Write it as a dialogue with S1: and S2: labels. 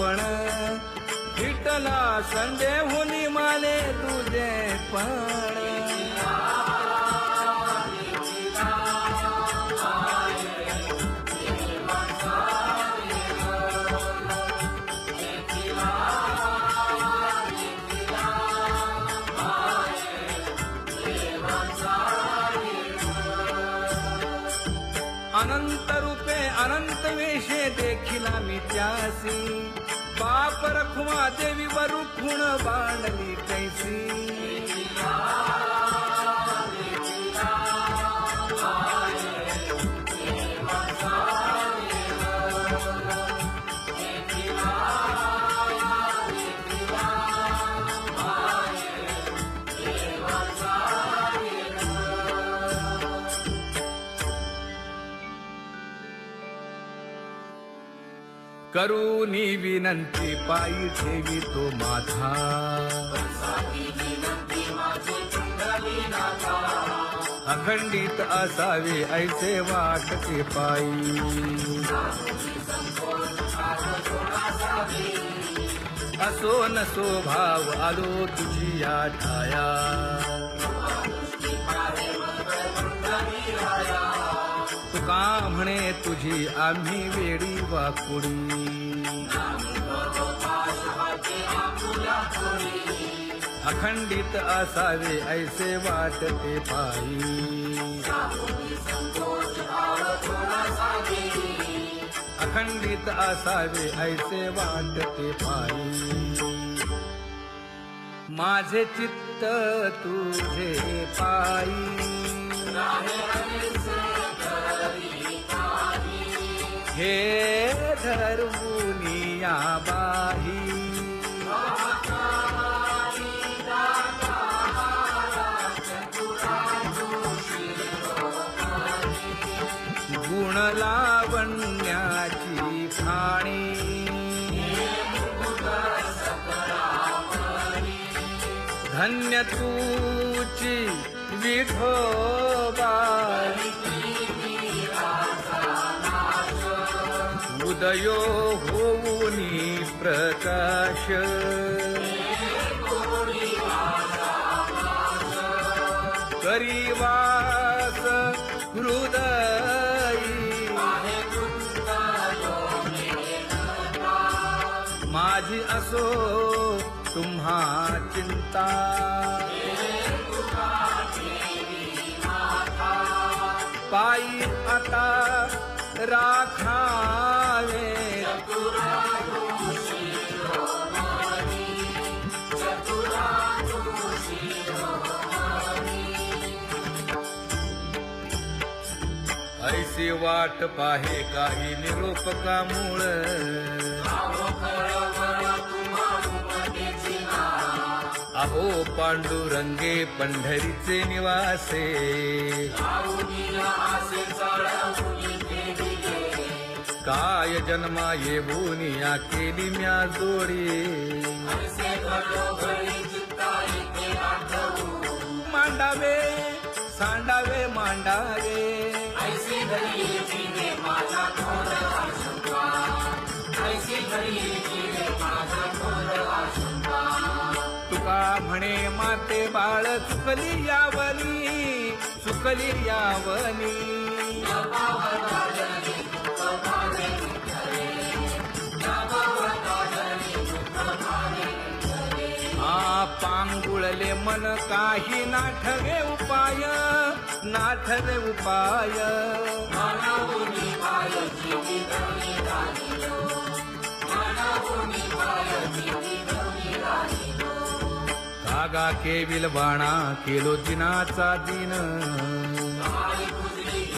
S1: पण विठ्ठला संडे होनी माले तुझे पण अनंत रूपे अनंत वेशे देखिला मी त्यासी बाप रखुमा देवी वरुखुण बांधली कैसी करूनी विनंती पायी ठेवी तो माझा अखंडित असावे ऐसे वाटते पायी असो नसो भाव आलो तुझी या ठाया तुका म्हणे तुझी आम्ही वेडी वाकुडी अखंडित असावे ऐसे वाटते पायी अखंडित असावे ऐसे वाटते पायी माझे चित्त तुझे पायी हे धर्मुनिया बाही गुण लावण्याची खाणी धन्य तूची विठोबा उदयो होऊनी प्रकाश करीवास हृदयी माझी असो तुम्हा चिंता पायी आता राखावे ऐसी वाट पाहे काही निरोपका मूळ अहो पांडुरंगे पंढरीचे निवासे काय जन्मा येऊन या केली म्या जोडी मांडावे सांडावे मांडावे तुका म्हणे माते बाळ चुकली यावनी चुकली यावनी पांगुळले मन काही नाठवे उपाय नाठवे उपाय कागा केविल बाणा केलो दिनाचा दिन